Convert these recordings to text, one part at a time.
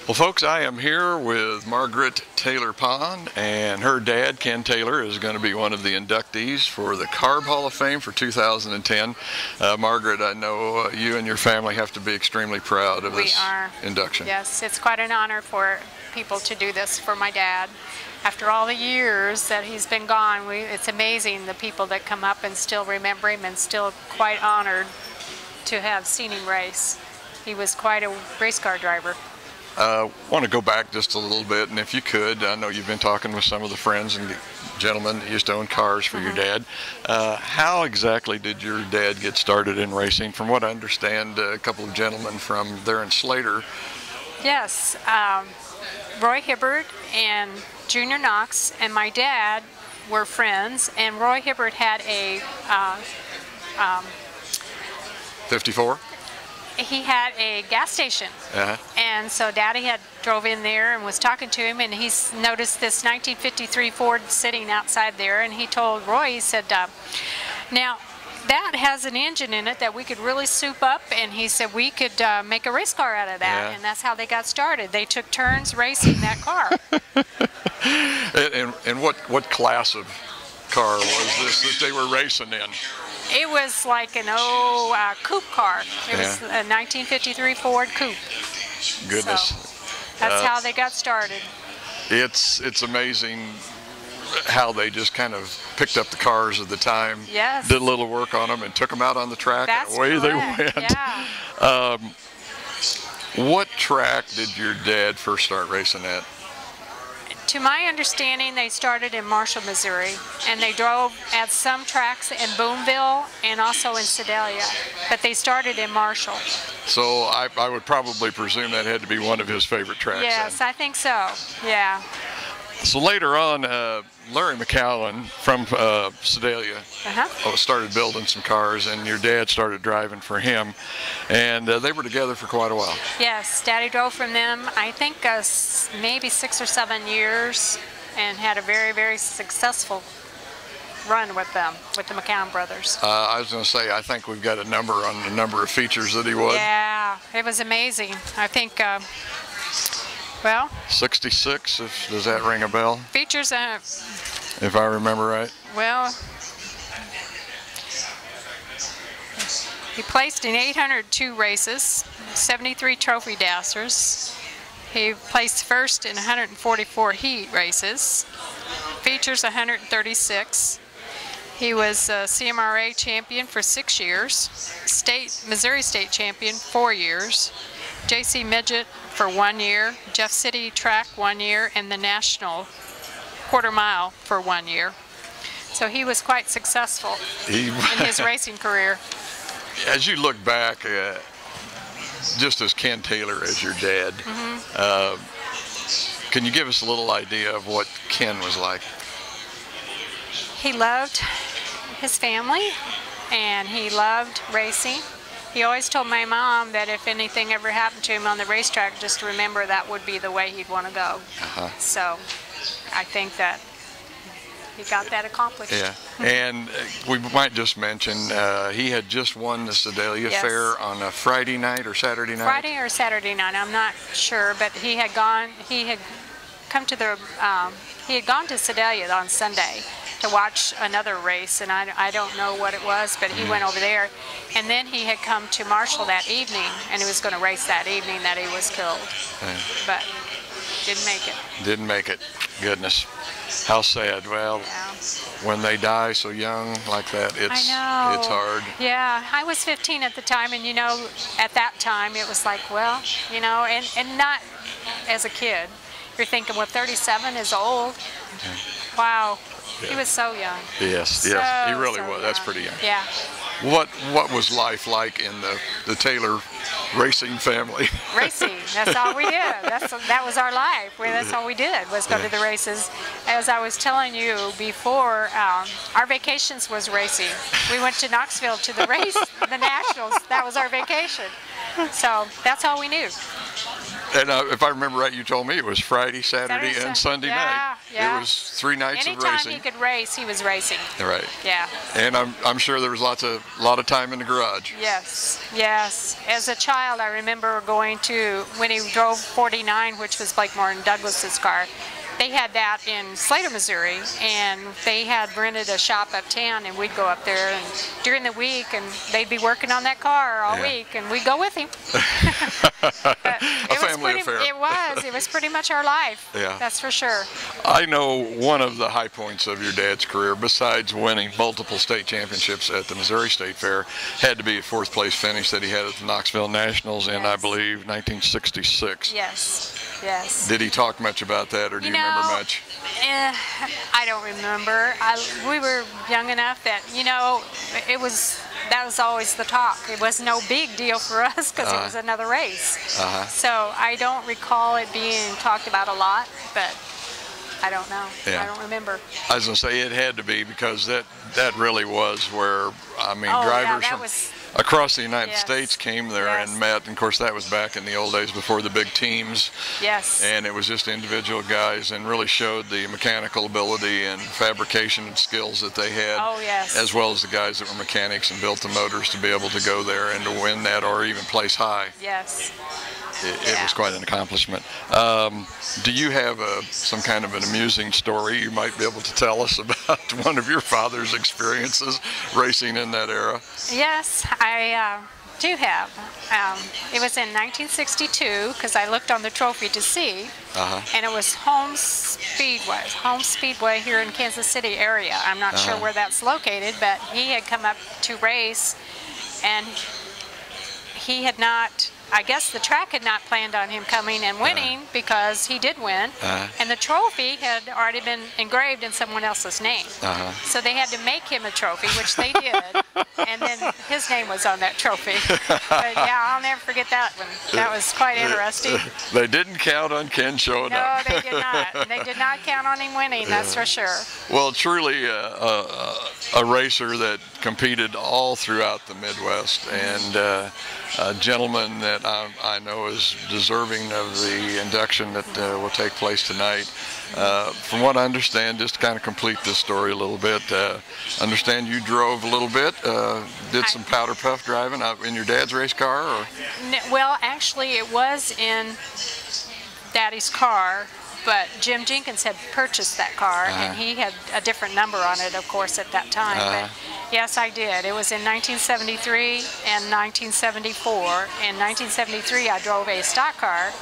Well, folks, I am here with Margaret Taylor Pond, and her dad, Ken Taylor, is going to be one of the inductees for the C.A.R.B Hall of Fame for 2010. Margaret, I know you and your family have to be extremely proud of this induction. Yes, it's quite an honor for people to do this for my dad. After all the years that he's been gone, it's amazing the people that come up and still remember him and still quite honored to have seen him race. He was quite a race car driver. I want to go back just a little bit, and if you could, I know you've been talking with some of the friends and gentlemen that used to own cars for your dad. How exactly did your dad get started in racing? From what I understand, a couple of gentlemen from there in Slater. Yes, Roy Hibbert and Junior Knox and my dad were friends, and Roy Hibbert had a 54? He had a gas station, and so Daddy had drove in there and was talking to him, and he's noticed this 1953 Ford sitting outside there, and he told Roy, he said, now that has an engine in it that we could really soup up, and he said we could make a race car out of that, and that's how they got started. They took turns racing that car. And what class of car was this that they were racing in? It was like an old coupe car. It was a 1953 Ford coupe. Goodness. So that's how they got started. It's amazing how they just kind of picked up the cars of the time, yes, did a little work on them, and took them out on the track, that's and away correct. They went. Yeah. What track did your dad first start racing at? To my understanding, they started in Marshall, Missouri, and they drove at some tracks in Boonville and also in Sedalia, but they started in Marshall. So I would probably presume that had to be one of his favorite tracks. Yes, then. I think so, yeah. So later on, Larry McCallum from Sedalia started building some cars, and your dad started driving for him, and they were together for quite a while. Yes, Daddy drove from them, I think maybe 6 or 7 years, and had a very, very successful run with them, with the McCallum brothers. I was going to say, I think we've got a number on the number of features that he would. Yeah, it was amazing. I think, well, 66, does that ring a bell? Features, if I remember right. Well, he placed in 802 races, 73 trophy dancers. He placed first in 144 heat races. Features 136. He was a CMRA champion for 6 years, Missouri State champion 4 years, JC Midget for 1 year, Jeff City Track 1 year, and the National quarter mile for 1 year. So he was quite successful in his racing career. As you look back, just as Ken Taylor as your dad, can you give us a little idea of what Ken was like? He loved his family, and he loved racing. He always told my mom that if anything ever happened to him on the racetrack, just remember that would be the way he'd want to go. So I think that he got that accomplished. Yeah, and we might just mention he had just won the Sedalia Fair on a Friday night or Saturday night? Friday or Saturday night, I'm not sure, but he had gone to Sedalia on Sunday to watch another race, and I don't know what it was, but he went over there, and then he had come to Marshall that evening, and he was going to race that evening that he was killed, but didn't make it. Didn't make it. Goodness, how sad. Well, when they die so young like that, it's hard. Yeah, I was 15 at the time, and you know, at that time it was like, well, you know, and not as a kid. You're thinking, well, 37 is old. Wow. He was so young. Yes, he really was. Young. That's pretty young. Yeah. What was life like in the Taylor racing family? Racing. That's all we did. That was our life. That's all we did was go to the races. As I was telling you before, our vacations was racing. We went to Knoxville to the race, the Nationals. That was our vacation. So that's all we knew. And if I remember right, you told me it was Friday, Saturday, and Sunday night. Yeah. It was 3 nights of racing. Anytime he could race, he was racing. Right. Yeah. And I'm sure there was a lot of time in the garage. Yes, yes. As a child, I remember going to, when he drove 49, which was Blakemore and Douglas's car, they had that in Slater, Missouri, and they had rented a shop uptown, and we'd go up there and during the week, and they'd be working on that car all week, and we'd go with him. A family affair. It was pretty much our life. Yeah. That's for sure. I know one of the high points of your dad's career, besides winning multiple state championships at the Missouri State Fair, had to be a 4th place finish that he had at the Knoxville Nationals in, I believe, 1966. Yes. Yes. Did he talk much about that, or do you remember much? I don't remember. We were young enough that, that was always the talk. It was no big deal for us because it was another race. So I don't recall it being talked about a lot, but I don't know. Yeah. I don't remember. I was going to say it had to be, because that really was where, drivers from across the United States came there and met. And of course, that was back in the old days before the big teams. Yes. And it was just individual guys, and really showed the mechanical ability and fabrication skills that they had. Oh, yes. As well as the guys that were mechanics and built the motors to be able to go there and to win that, or even place high. Yes. It was quite an accomplishment. Do you have some kind of an amusing story you might be able to tell us about one of your father's experiences racing in that era? Yes, I do have. It was in 1962, because I looked on the trophy to see, and it was Home Speedway here in Kansas City area. I'm not sure where that's located, but he had come up to race, and he had not, I guess the track had not planned on him coming and winning, because he did win, and the trophy had already been engraved in someone else's name. So they had to make him a trophy, which they did, and then his name was on that trophy. But yeah, I'll never forget that one. That was quite interesting. They didn't count on Ken showing up. No, they did not. They did not count on him winning, that's for sure. Well, truly a racer that competed all throughout the Midwest, and a gentleman that I know is deserving of the induction that will take place tonight. From what I understand, just to kind of complete this story a little bit, understand you drove a little bit, did some powder puff driving in your dad's race car? Or? Well, actually it was in Daddy's car, but Jim Jenkins had purchased that car, and he had a different number on it, of course, at that time. But yes, I did. It was in 1973 and 1974. In 1973, I drove a stock car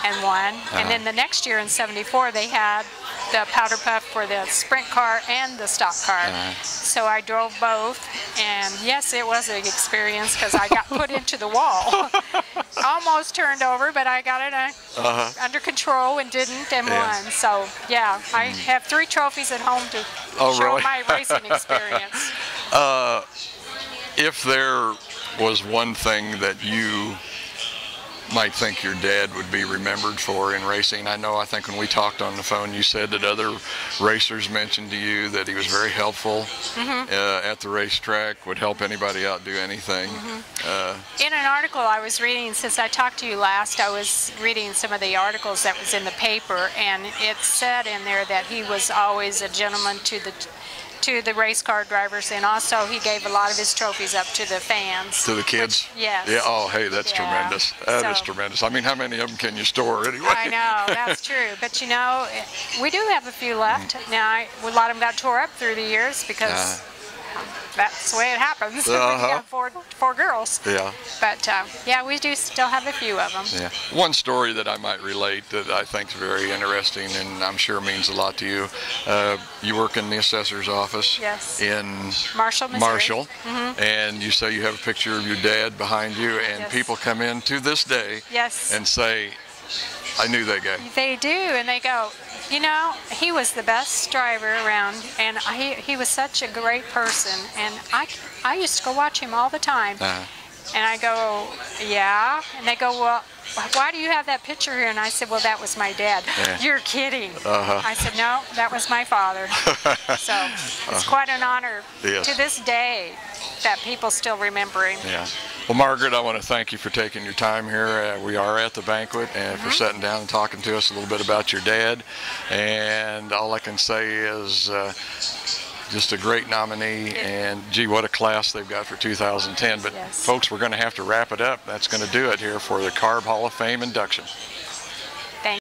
and won. And then the next year in 74, they had the powder puff for the sprint car and the stock car. So I drove both, and yes, it was an experience, because I got put into the wall. Almost turned over, but I got it under control and didn't, and won. So yeah, I have 3 trophies at home to show my racing experience. If there was one thing that you might think your dad would be remembered for in racing, I think when we talked on the phone, you said that other racers mentioned to you that he was very helpful at the racetrack, would help anybody out do anything. In an article I was reading, since I talked to you last, I was reading some of the articles that was in the paper, and it said in there that he was always a gentleman to the race car drivers, and also he gave a lot of his trophies up to the fans. To the kids? Yes. Yeah, oh, hey, that's tremendous. That is tremendous. I mean, how many of them can you store anyway? I know, that's true. But we do have a few left. Now, a lot of them got tore up through the years, because that's the way it happens. We got four girls. Yeah. But yeah, we do still have a few of them. Yeah. One story that I might relate that I think is very interesting, and I'm sure means a lot to you. You work in the assessor's office in Marshall, Missouri. And you say you have a picture of your dad behind you, and people come in to this day and say, I knew that guy. They do, and they go, he was the best driver around, and he was such a great person, and I used to go watch him all the time. And I go, yeah. And they go, well, why do you have that picture here? And I said, well, that was my dad. Yeah. You're kidding. Uh-huh. I said, no, that was my father. So it's quite an honor Yes. to this day that people still remember him. Yeah. Well, Margaret, I want to thank you for taking your time here. We are at the banquet, and for sitting down and talking to us a little bit about your dad. And all I can say is just a great nominee, and gee, what a class they've got for 2010. But Yes. folks, we're going to have to wrap it up. That's going to do it here for the C.A.R.B Hall of Fame induction.